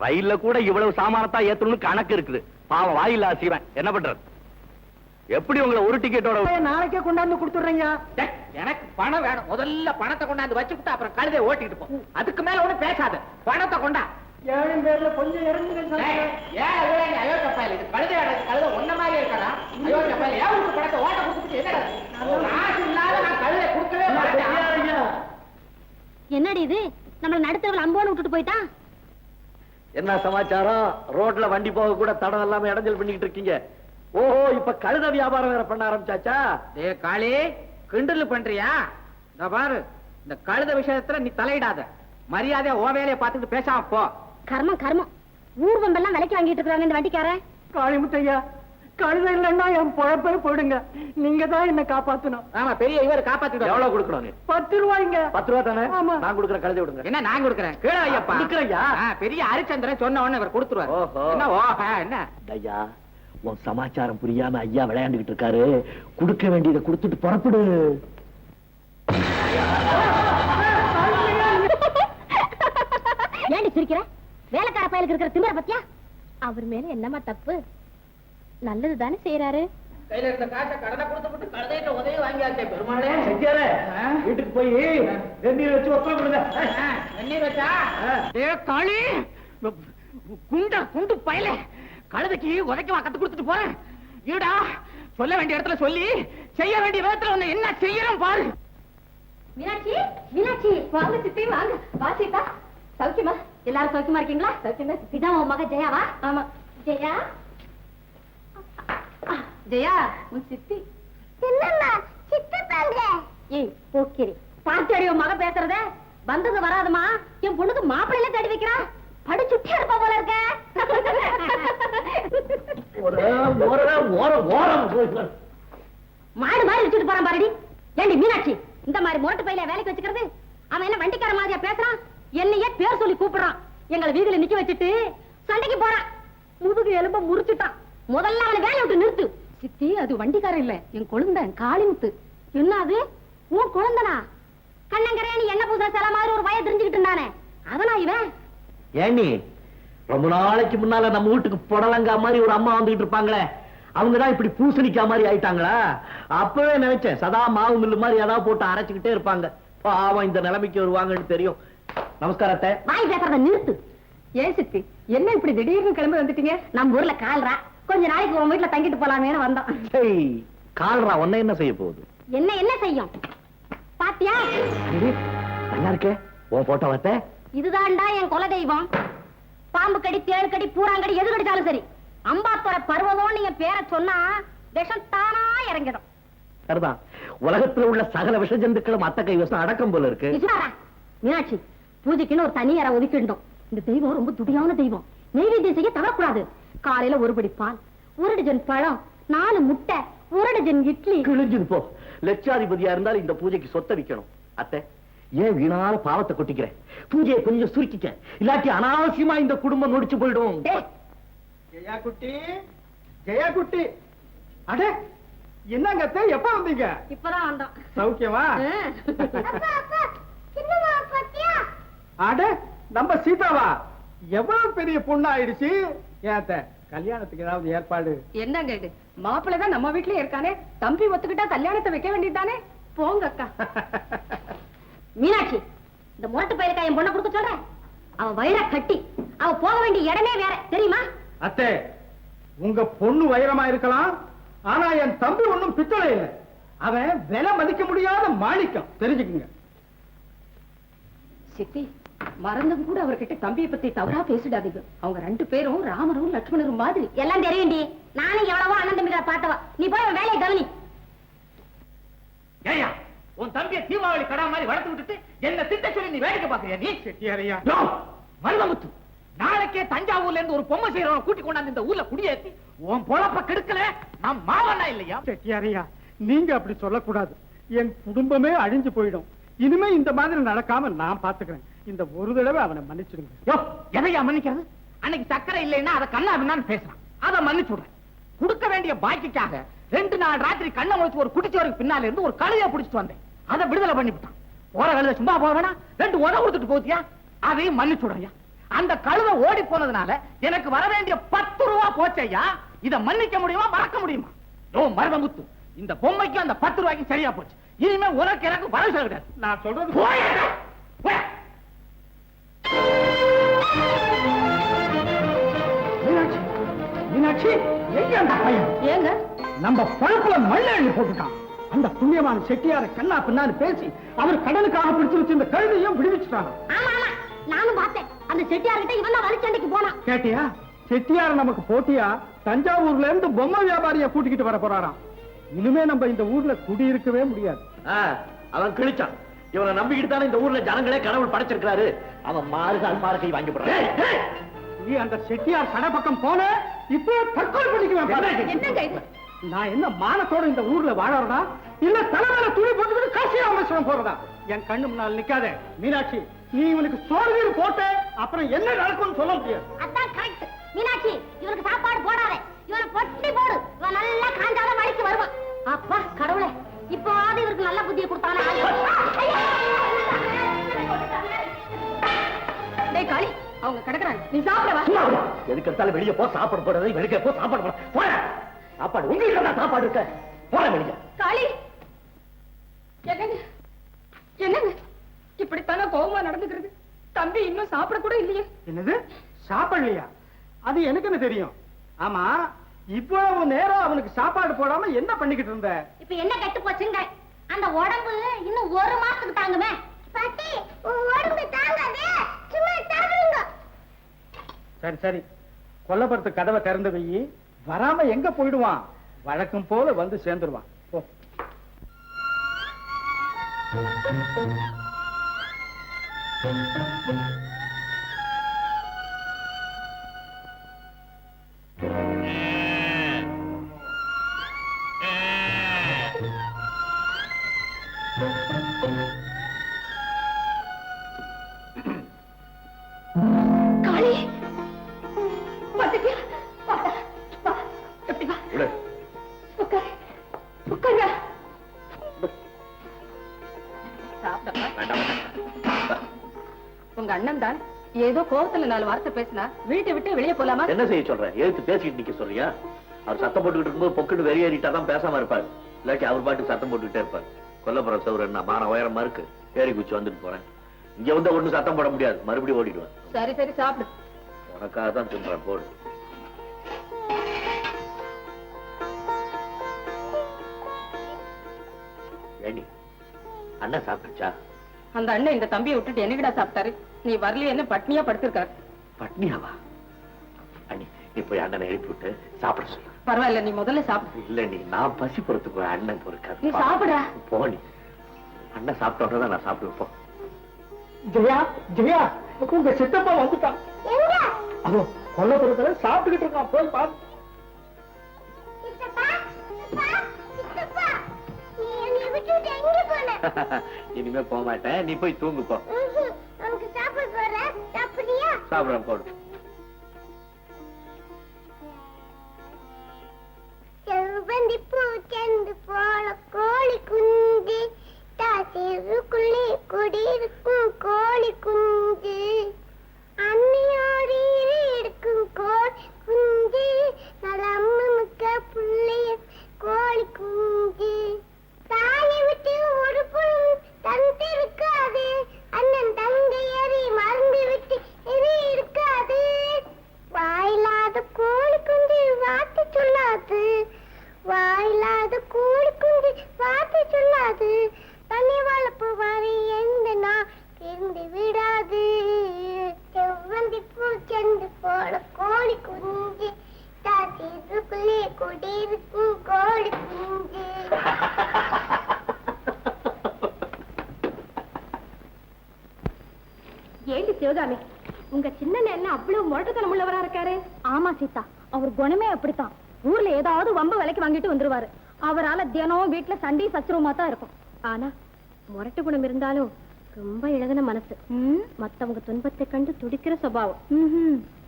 ரயில்ல கூட இவ்வளவு சாமானத்தா ஏத்தணும்னு கணக்கு இருக்குது. பாவம் வாயில்லா சீவன். என்ன பண்றது? எப்படி உங்களை ஒரு டிக்கெட்டோட நாளைக்கே கொண்டாந்து கொடுத்துறீங்க. எனக்கு பணம் வேணும். முதல்ல பணத்தை கொண்டாந்து வச்சுக்கிட்டு அப்புறம் கழுதை ஓட்டிட்டு போ. அதுக்கு மேல ஒண்ணு பேசாத. பணத்தை கொண்டா. 7 பேர்ல கொஞ்சம் இறங்குங்க. கழுதை கழுதை ஒன்ன மாதிரி இருக்கா? பணத்தை ஓட்ட கொடுத்துட்டு நான் கழுதை கொடுக்கவே மாட்டேன். என்னடி இது? நம்மள நடுத்தரவுல அம்போன்னு விட்டுட்டு போயிட்டான். என்ன சமாச்சாரம்? ரோட்ல வண்டி போக கூட தடம் இல்லாம இடைஞ்சல் பண்ணிக்கிட்டு இருக்கீங்க. ஓஹோ, இப்ப கழுத வியாபாரம் வேற பண்ண ஆரம்பிச்சாச்சா? ஏ காளி, கிண்டல் பண்றியா? இந்த பாரு, இந்த கழுத விஷயத்துல நீ தலையிடாத. மரியாதையா ஓ வேலையை பார்த்துட்டு பேசாம போ. கர்மம் ஊர்வம்பெல்லாம் விலைக்கு வாங்கிட்டு இருக்காங்க இந்த வண்டிக்காரன். காளிமுத்தையா, கழுத இல்லைன்னா என் பொழப்பே போடுங்க. நீங்க தான் என்ன காப்பாத்தணும். ஆமா, பெரிய இவர் காப்பாத்திட்டு எவ்வளவு கொடுக்கணும்? 10 ரூபாய்ங்க. 10 ரூபா தானே? ஆமா. நான் கொடுக்குறேன், கழுதை விடுங்க. என்ன நான் கொடுக்குறேன்? கீழே ஐயப்பா கொடுக்குறையா? பெரிய ஹரிச்சந்திரன் சொன்ன உடனே இவர் கொடுத்துருவாரு. ஓஹோ. என்ன ஓஹா என்ன? ஐயா, உன் சமாச்சாரம் புரியாம ஐயா விளையாண்டுகிட்டு இருக்காரு. கொடுக்க வேண்டியதை கொடுத்துட்டு புறப்படு. ஏண்டி சிரிக்கிற? வேலைக்கார பயலுக்கு இருக்கிற திமிர பத்தியா? அவர் மேல என்னமா தப்பு? நல்லது தானே செய்யறாரு. கையில இருந்த காசை கடனை கொடுத்து கழுதையிட்ட உதவி வாங்கியாச்சே பெருமாளே. செட்டியாரே, வீட்டுக்கு போய் வெந்நீர் வச்சு ஒப்பம் கொடுங்க. வெந்நீர் வச்சா? ஏ காளி, குண்டு பயல, கழுதைக்கு உதைக்க கத்து கொடுத்துட்டு போறேன். ஈடா, சொல்ல வேண்டிய இடத்துல சொல்லி செய்ய வேண்டிய விதத்துல ஒண்ணு என்ன செய்யறோம் பாரு. மீனாட்சி வாங்க சித்தி, வாங்க. வா சீதா, சௌக்கியமா? எல்லாரும் சௌக்கியமா இருக்கீங்களா? சௌக்கியமா. இதான் உன் மக ஜெயாவா? ஆமா. ஜெயா, ஜெயா உன் சித்தி. என்னம்மா சித்தப்பாங்க? ஏய் போக்கிரி, பாத்தியாடி உன் மக பேசுறத? வந்தது வராதுமா, என் பொண்ணுக்கு மாப்பிள்ளையில தேடி வைக்கிறா. படிச்சுட்டே இருப்பா போல இருக்க. மாடு மாதிரி வச்சுட்டு போறான் பாருடி. ஏண்டி மீனாட்சி, இந்த மாதிரி மோட்டு பையில வேலைக்கு வச்சுக்கிறது? அவன் என்ன வண்டிக்கார மாதிரியா பேசுறான்? என்னையே பேர் சொல்லி கூப்பிடுறான். எங்களை வீதியில நிக்க வச்சுட்டு சண்டைக்கு போறான். முதுகு எலும்ப முறிச்சுட்டான். முதல்ல அவனை வேலை விட்டு நிறுத்து. சித்தி, அது வண்டிக்காரன் இல்ல, என் கொழுந்தன் காளிமுத்து. என்ன அது? உன் குழந்தனா? கண்ணங்கரையானி என்ன பூசா சில மாதிரி ஒரு வய தெரிஞ்சுக்கிட்டு இருந்தானே, அவனா இவன்? ஏண்ணி, ரொம்ப நாளைக்கு முன்னால நம்ம வீட்டுக்கு புடலங்கா மாதிரி ஒரு அம்மா வந்துகிட்டு இருப்பாங்களே, அவங்கதான் இப்படி பூசணிக்கா மாதிரி ஆயிட்டாங்களா? அப்பவே நினைச்சேன் சதா மாவு மில்லு மாதிரி ஏதாவது போட்டு அரைச்சுக்கிட்டே இருப்பாங்க. பாவம் இந்த நிலைமைக்கு வருவாங்கன்னு தெரியும். நமஸ்காரத்தை. வாய் பேசுறத நிறுத்து. ஏன் சித்தி என்ன இப்படி திடீர்னு கிளம்பி வந்துட்டீங்க? நம்ம ஊர்ல கால்ரா, கொஞ்ச நாளைக்கு உன் வீட்டுல தங்கிட்டு போலாமேன்னு வந்தோம். கால்ரா உன்ன என்ன செய்ய போகுது? என்ன செய்யும் பாத்தியா? நல்லா இருக்கே உன் போட்டோ வத்த. இதுதான்டா என் குல தெய்வம். பாம்பு கடி, தேள் கடி, பூராங்கடி எது கடிச்சாலும் சரி, அம்பாத்தோட பருவதம் நீங்க பேரை சொன்னா விஷம் தானா இறங்கிடும். சரிதான். உலகத்துல உள்ள சகல விஷ ஜந்துக்களும் அத்த கை விஷம் அடக்கம் போல இருக்கு. மீனாட்சி, பூஜைக்குன்னு ஒரு தனி அறை ஒதுக்கிட்டோம். இந்த தெய்வம் ரொம்ப துடியான தெய்வம். நெய்வேத்தியம் செய்ய தவறக்கூடாது. காலையில ஒரு படி பால், ஒரு டஜன் பழம், 4 முட்டை, ஒரு டஜன் இட்லி. கிழிஞ்சது போ. லட்சாதிபதியா இருந்தாலும் இந்த பூஜைக்கு சொத்தை விக்கணும். அத்தை, ஏன் வீணால பாவத்தை கொட்டிக்கிறேன்? பூஜையை கொஞ்சம் சுருக்கிக்க, இல்லாட்டி அனாவசியமா இந்த குடும்பம் நொடிச்சு போயிடும். ஜெயா குட்டி, ஜெயா குட்டி, அடே என்னங்க அத்தை, எப்ப வந்தீங்க? இப்பதான் வந்தோம். சௌக்கியமா? அப்பா அப்பா சின்னம்மா பாத்தியா? அடே நம்ம சீதாவா? எவ்வளவு பெரிய பொண்ணு ஆயிடுச்சு. ஏன் அத்தை, கல்யாணத்துக்கு ஏதாவது ஏற்பாடு? என்னங்க இது, மாப்பிள்ளை தான் நம்ம வீட்லயே இருக்கானே, தம்பி ஒத்துக்கிட்டா கல்யாணத்தை வைக்க வேண்டியதுதானே? போங்க அக்கா. மீனாட்சி, இந்த முரட்டு பயிலுக்கா என் பொண்ணை கொடுக்க சொல்றேன். அவ வயிற கட்டி, அவ போக வேண்டிய இடமே வேற, தெரியுமா? அத்தை, உங்க பொண்ணு வைரமா இருக்கலாம், ஆனா என் தம்பி ஒண்ணும் பித்தளை இல்லை. அவன் விலை மதிக்க முடியாத மாணிக்கம், தெரிஞ்சுக்குங்க. சித்தி, மறந்தும் கூட அவர்கிட்ட தம்பியை பத்தி தவறா பேசிடாதீங்க. அவங்க 2 பேரும் ராமரும் லட்சுமணரும் மாதிரி. எல்லாம் தெரியும்டி, நானும் எவ்வளவோ அண்ணன் தம்பிகளை பார்த்தவ. நீ போய் அவன் வேலையை கவனி. ஏயா, உன் தம்பிய தீபாவளி கடா மாதிரி வளர்த்து விட்டுட்டு என்ன திட்ட சொல்லி நீ வேடிக்கை பாக்குறியா? நீ செட்டியாரையா, மருதமுத்து, நாளைக்கே தஞ்சாவூர்ல இருந்து ஒரு பொம்மை செய்யறவன் கூட்டி கொண்டாந்து இந்த ஊர்ல குடியேத்தி உன் பொழப்ப கெடுக்கல. நான் மாவனா இல்லையா? செட்டியாரையா, நீங்க அப்படி சொல்லக்கூடாது. என் குடும்பமே அழிஞ்சு போயிடும். இனிமே இந்த மாதிரி நடக்காம நான் பாத்துக்கிறேன். இந்த ஒரு தடவை அவனை மன்னிச்சிடுங்க. யோ, எதையா மன்னிக்கிறது? அன்னைக்கு சக்கரை இல்லைன்னா அதை கண்ணா பின்னான்னு பேசுறான், அதை மன்னிச்சுடுறேன். கொடுக்க வேண்டிய பாக்கிக்காக 2 நாள் ராத்திரி கண்ணை முழிச்சு ஒரு குடிச்சவருக்கு பின்னால இருந்து ஒரு கழுதையை பிடிச்சிட்டு வந்தேன். அதை விடுதலை பண்ணிவிட்டான். போற கழுதை சும்மா போக வேணா, 2 உத கொடுத்துட்டு போத்தியா, அதையும் மன்னிச்சுடுறியா? அந்த கழுதை ஓடி போனதுனால எனக்கு வர வேண்டிய 10 ரூபா போச்சையா. இதை மன்னிக்க முடியுமா, மறக்க முடியுமா? யோ மருதமுத்து, இந்த பொம்மைக்கு அந்த 10 ரூபாய்க்கு சரியா போச்சு. இனிமே உனக்கு எனக்கு வரவு சொல்ல கிடையாது. நான் சொல்றது போய்டா, போய். மீனாட்சி, மீனாட்சி, எங்க அந்த பையன்? ஏங்க நம்ம பழப்புல மண்ணை அள்ளி போட்டுட்டான். அந்த புண்ணியமான செட்டியார கண்ணா பின்னான்னு பேசி அவர் கடனுக்காக பிடிச்சு வச்சு இந்த கழுதையும் விடுவிச்சுட்டாங்க. ஆமா ஆமா, நானும் பார்த்தேன். அந்த செட்டியார்கிட்ட இவன் தான் வலிச்சண்டைக்கு போனான். கேட்டியா? செட்டியார் நமக்கு போட்டியா தஞ்சாவூர்ல இருந்து பொம்மை வியாபாரியை கூட்டிக்கிட்டு வர போறாராம். இனிமே நம்ம இந்த ஊர்ல குடியிருக்கவே முடியாது. அவன் கிழிச்சான். இவனை நம்பிக்கிட்டு தானே இந்த ஊர்ல ஜனங்களே கடவுள் படைச்சிருக்காரு. அவன் மாறுகை வாங்கி போடுறான். நீ அந்த செட்டியார் கடை பக்கம் போன இப்போ தற்கொலை பண்ணிக்குவேன். என்னங்க இது? நான் என்ன மானத்தோட இந்த ஊர்ல வாழறதா, இல்ல தலைமையில துணி போட்டுக்கிட்டு காசி ராமேஸ்வரம் போறதா? என் கண்ணு முன்னால் நிக்காத மீனாட்சி. நீ இவனுக்கு சோறு வீடு போட்ட அப்புறம் என்ன நடக்கும்னு சொல்ல முடியாது. அதான் கரெக்ட். மீனாட்சி, இவனுக்கு சாப்பாடு போடாதே, இவனை பொட்டி போடு. இவன் நல்லா காஞ்சாலும் மடிக்கு வருவான். அப்பா கடவுளே, இப்போவாது இவருக்கு நல்ல புத்தியை கொடுத்தானே. டேய் காளி, அவங்க கிடக்குறாங்க, நீ சாப்பிடவா? எதுக்கு எடுத்தாலும் வெளியே போ, சாப்பாடு போடுறது வெளியே போ, சாப்பாடு போட போற. சாப்பாடு உங்களுக்கு தான் சாப்பாடு இருக்க, போற வெளியே. காளி, என்னங்க என்னங்க இப்படித்தானே கோவமா நடந்துக்கிறது? தம்பி இன்னும் சாப்பிட கூட இல்லையே. என்னது சாப்பிடலையா? அது எனக்கு என்ன தெரியும்? ஆமா, இவ்வளவு நேரம் அவனுக்கு சாப்பாடு போடாம என்ன பண்ணிக்கிட்டு இருந்த? இப்ப என்ன கெட்டு போச்சுங்க? அந்த உடம்பு இன்னும் 1 மாசத்துக்கு தாங்குமே. பாட்டி, உன் உடம்பு தாங்காதே, சும்மா சாப்பிடுங்க. சரி சரி, கொல்லப்புறத்து கதவை திறந்து வை. வராம எங்க போயிடுவான்? வழக்கம் போல வந்து சேர்ந்துருவான். போ. காளி, வந்துட்டியா? வாடா, வா, எப்படி வா? உட்காரு, உட்காருங்க. சாப்பிடப்பா. உங்க அண்ணன் தான் ஏதோ கோவத்துல 4 வார்த்தை பேசினா வீட்டை விட்டு வெளியே போலாமா? என்ன செய்ய சொல்றேன்? எழுத்து பேசிட்டு நிக்க சொல்றியா? அவர் சத்தம் போட்டுக்கிட்டு இருக்கும்போது பொக்குன்னு வெளியேறிட்டாதான் பேசாம இருப்பாரு. இல்லாட்டி அவர் பாட்டு சத்தம் போட்டுக்கிட்டே இருப்பாரு. கொல்லப்புறம் சவுறு என்ன மான உயரமா இருக்கு, ஏறி குச்சி வந்துட்டு போறேன். இங்க வந்து ஒண்ணு சத்தம் போட முடியாது, மறுபடியும் ஓடிடுவேன். சரி சரி சாப்பிடு. உனக்காக தான் தின்றேன், போடு. ஏண்டி அண்ணன் சாப்பிடுச்சா? அந்த அண்ணன் இந்த தம்பியை விட்டுட்டு என்னகிடா சாப்பிட்டாரு? நீ வரலையே என்ன பட்னியா படுத்திருக்காரு. பட்னியாவா? அண்ணி நீ போய் அண்ணனை எழுப்பி விட்டு சாப்பிட சொல்லு. பரவாயில்ல, நீ முதல்ல சாப்பிடு. இல்ல நீ நான் பசி பொறுத்துக்கு அண்ணன் பொறுக்காது. நீ சாப்பிடா. போனி அண்ணன் சாப்பிட்டோன்னு நான் சாப்பிடுவேன். போ. ஜெயா ஜெயா, உங்க சித்தப்பா வந்துட்டான். எங்க? அதோ கொல்லப்புறத்துல சாப்பிட்டுக்கிட்டு இருக்கான், போய் பாரு. சித்தப்பா, சித்தப்பா, சித்தப்பா, நீ என்னை விட்டுட்டு எங்க போன? இனிமே போக மாட்டேன், நீ போய் தூங்கு போ. உனக்கு சாப்பிட போற, சாப்பிடுறியா? சாப்பிடுறேன், போடு. செவ்வந்தி பூ செண்டு போல கோழி குஞ்சு, தாசிருக்குள்ளே குடியிருக்கும் கோழி குஞ்சு, அன்னையோடு இருக்கும் கோழி குஞ்சு, நல்ல அம்மனுக்க புள்ளைய கோழி குஞ்சு, தாயை விட்டு ஒரு புறம் தந்திருக்காது, அண்ணன் தங்கையரை மறந்து விட்டு எது இருக்காது, வாயில்லாத கோழி குஞ்சு வார்த்தை சொல்லாது, வாயில்லாத கோழி குஞ்சு வார்த்தை சொல்லாது, தனி வளர்ப்பு வரை எந்த நான் திருந்து விடாது, செவ்வந்தி பூ செண்டு போல கோழி குஞ்சு, தாத்திற்குள்ளே குடியிருக்கும் கோழி குஞ்சு. ஏண்டி சிவகாமி, உங்க சின்ன என்ன அவ்வளவு முரட்டுத்தனம் உள்ளவரா இருக்காரு? ஆமா சீதா, அவர் குணமே அப்படித்தான். ஊர்ல ஏதாவது வம்பு விலைக்கு வாங்கிட்டு வந்துருவாரு. அவரால தினம் வீட்டுல சண்டை சச்சரவுமா தான் இருக்கும். ஆனா முரட்டு குணம் இருந்தாலும் ரொம்ப இழகுன மனசு. மத்தவங்க துன்பத்தை கண்டு துடிக்கிற சுபாவம்.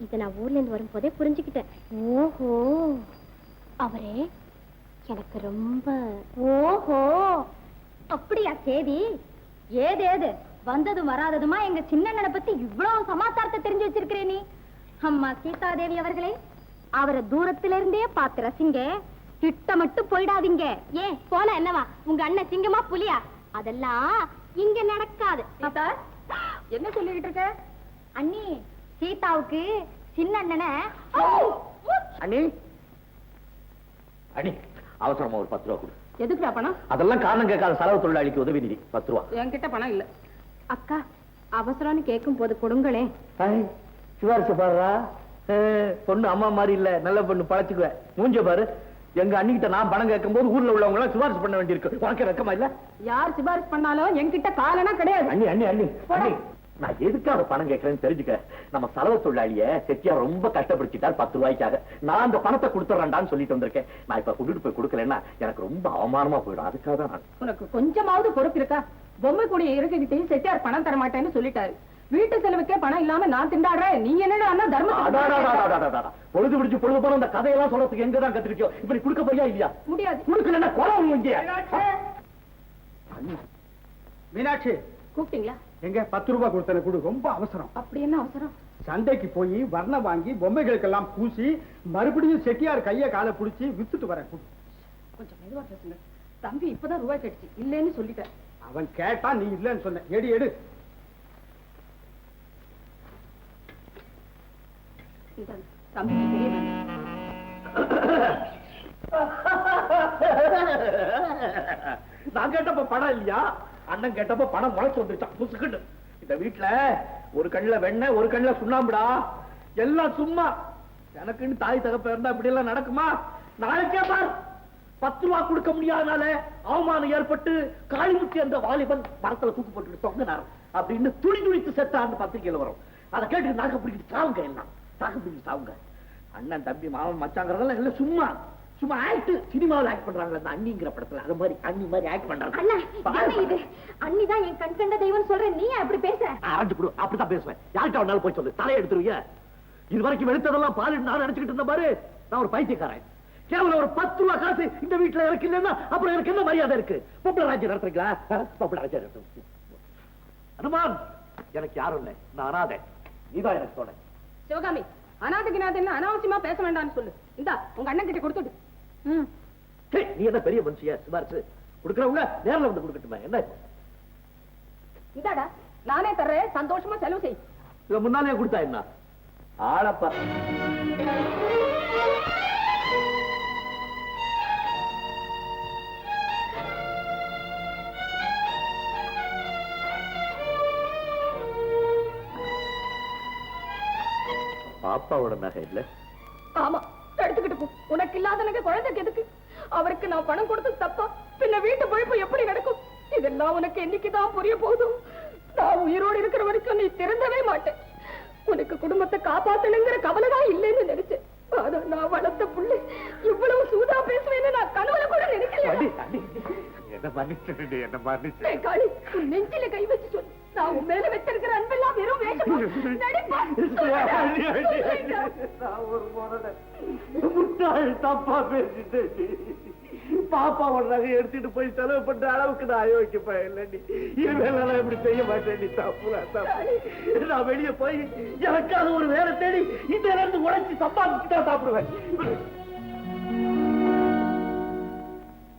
இத நான் ஊர்ல இருந்து வரும்போதே புரிஞ்சுக்கிட்டேன். ஓஹோ, அவரே எனக்கு ரொம்ப. ஓஹோ, அப்படியா சேதி? ஏதேது வந்ததும் வராததுமா எங்க சின்னண்ணனை பத்தி இவ்வளவு சமாச்சாரத்தை தெரிஞ்சு வச்சிருக்கிறே நீ. அம்மா சீதாதேவி அவர்களே, அவரை தூரத்தில இருந்தே பார்த்து ரசிங்க, திட்டமிட்டு போயிடாதீங்க. ஏன் போனா என்னவா? உங்க அண்ணன் சிங்கமா புலியா? அதெல்லாம் இங்க நடக்காது. என்ன சொல்லிட்டு இருக்க? அண்ணி, சீதாவுக்கு சின்ன அண்ணனை. அண்ணி அண்ணி, அவசரமா ஒரு 10 ரூபா கொடு. எதுக்குடா பணம்? அதெல்லாம் காரணம் கேட்காத செலவு தொழிலாளிக்கு உதவி நிதி 10 ரூபா. என்கிட்ட பணம் இல்ல. அக்கா, அவசரம்னு கேட்கும் போது கொடுங்களே. சிவாரிசு பாருடா, பொண்ணு அம்மா மாதிரி இல்ல, நல்ல பொண்ணு, பழச்சுக்குவேன். மூஞ்ச பாரு. எங்க அண்ணிக்கிட்ட நான் பணம் கேட்கும் போது ஊர்ல உள்ளவங்க எல்லாம் சிபாரிசு பண்ண வேண்டியிருக்கு. உனக்கு வெக்கமா இல்ல? யார் சிபாரிசு பண்ணாலும் என்கிட்ட காலனா கிடையாது. அண்ணி அண்ணி அண்ணி அண்ணி, நான் எதுக்காக பணம் கேட்கறேன்னு தெரிஞ்சுக்க. நம்ம செலவு தொழிலாளிய செட்டியா ரொம்ப கஷ்டப்படுத்திட்டார் 10 ரூபாய்க்காக. நான் அந்த பணத்தை கொடுத்துறேன்டான்னு சொல்லிட்டு வந்திருக்கேன். நான் இப்ப கூட்டிட்டு போய் கொடுக்கலன்னா எனக்கு ரொம்ப அவமானமா போயிடும். அதுக்காக தான் நான். உனக்கு கொஞ்சமாவது பொறுப்பு இருக்கா? பொம்மை கூடிய இருக்கிட்டையும் செட்டியார் பணம் தர மாட்டேன்னு சொல்லிட்டாரு. வீட்டு செலவுக்கே பணம் இல்லாம நான் திண்டாடுறேன். நீ என்னடா தர்மம்? பொழுது பிடிச்சு பொழுது போல அந்த கதையெல்லாம் சொல்றதுக்கு எங்கதான் கத்துக்கிட்டோ? இப்ப நீ கொடுக்க போறியா இல்லையா? முடியாது. கொடுக்கலன்னா கொலை இங்க. மீனாட்சி, கூப்பிட்டீங்களா? எங்க 10 ரூபாய் கொடுத்தன கொடு, ரொம்ப அவசரம். அப்படி என்ன அவசரம்? சந்தைக்கு போய் வர்ணம் வாங்கி பொம்மைகளுக்கெல்லாம் பூசி மறுபடியும் செட்டியார் கைய காலை பிடிச்சி வித்துட்டு வரேன். கொஞ்சம் மெதுவா பேசுங்க. தம்பி இப்பதான் ரூபாய் கிடைச்சு இல்லன்னு சொல்லிட்டேன். அவன் கேட்டா நீ இல்லன்னு சொன்ன. எடு எடு. தம்பி நான் கேட்டப்ப பணம் இல்லையா? அண்ணன் கேட்டப்ப பணம் முளைச்சு வந்துருச்சான் புசுக்குன்னு. இந்த வீட்டுல ஒரு கண்ணுல வெண்ணெய், ஒரு கண்ணுல சுண்ணாம்புடா. எல்லாம் சும்மா. எனக்குன்னு தாய் தகப்ப இருந்தா இப்படி எல்லாம் நடக்குமா? நாளைக்கே பார், 10 ரூபா கொடுக்க முடியாதனால அவமானம் ஏற்பட்டு காளிமுத்தி அந்த வாலிபன் மரத்துல தூக்கு போட்டு தொங்கினார் அப்படின்னு துடி துடித்து செத்தான்னு பத்திரிகையில வரும். அதை கேட்டு நாக்க பிடிக்கிட்டு சாவுங்க, எல்லாம் தாக்க பிடிக்கிட்டு சாவுங்க. அண்ணன் தம்பி மாமன் மச்சாங்கிறதெல்லாம் எல்லாம் சும்மா சும்மா ஆக்ட். சினிமாவில் ஆக்ட் பண்றாங்க அந்த அண்ணிங்கிற படத்துல. அது மாதிரி அண்ணி மாதிரி ஆக்ட் பண்றாங்க. இது அண்ணிதான் என் கண் கண்ட தெய்வம் சொல்றேன். நீ அப்படி பேச? அப்படித்தான் பேசுவேன். யார்கிட்ட வேணாலும் போய் சொல்லு, தலையை எடுத்துருவீங்க. இது வரைக்கும் எடுத்ததெல்லாம் பால் நான் நினைச்சுக்கிட்டு இருந்த பாரு. நான் ஒரு பைத்தியக்காரன். கேவலம் ஒரு 10 ரூபா காசு இந்த வீட்டுல எனக்கு இல்லைன்னா அப்புறம் எனக்கு என்ன மரியாதை இருக்கு? பொம்பளை ராஜ்யம் நடத்துறீங்களா? பொம்பளை ராஜ்யம் அனுமான், எனக்கு யாரும் இல்லை, நான் அனாதை. நீதான் எனக்கு தோணை. சிவகாமி, அனாதைக்குனாதன்னு அனாவசியமா பேச வேண்டாம்னு சொல்லு. இந்தா உங்க அண்ணன் கிட்ட கொடுத்துடு. நீ என்ன பெரிய மனுஷியா சிபாரிசு கொடுக்கறவங்க நேரில் வந்து கொடுக்கட்டுமா? என்ன இந்தாடா நானே தர்றேன், சந்தோஷமா செலவு செய். இவ முன்னாலே கொடுத்தா என்ன ஆளப்பா. பாப்பாவோட நகை இல்ல? ஆமா, எடுத்துக்கிட்டு போ. உனக்கு இல்லாத நகை குழந்தைக்கு எதுக்கு? அவருக்கு நான் பணம் கொடுத்து தப்பா? பின்ன வீட்டு பொழுப்பு எப்படி நடக்கும்? இதெல்லாம் உனக்கு என்னைக்குதான் புரிய போதும். நான் உயிரோடு இருக்கிற வரைக்கும் நீ திறந்தவே மாட்டேன். உனக்கு குடும்பத்தை காப்பாத்தணுங்கிற கவலைதான் இல்லைன்னு நினைச்சேன். ஆனா நான் வளர்த்த புள்ளை இவ்வளவு சூதா பேசுவேன்னு நான் கனவுல கூட நினைக்கல. என்ன மன்னிச்சு, என்ன மன்னிச்சு. காளி, உன் நெஞ்சில கை வச்சு சொல்லு. நான் உன் மேல வச்சிருக்கிற அன்பெல்லாம் வெறும் வேஷமா? நடிப்பா. தப்பா பேசிட்டேன். பாப்பாவோட நகை எடுத்துட்டு போய் செலவு பண்ற அளவுக்கு நான் அயோக்கியப்பா இல்லடி. இனிமேல இப்படி செய்ய மாட்டேன். தப்பு. நான் வெளியே போய் எனக்காக ஒரு வேலை தேடி இந்த நேரத்துக்கு உழைச்சி சம்பாதிச்சுதான் சாப்பிடுவேன்.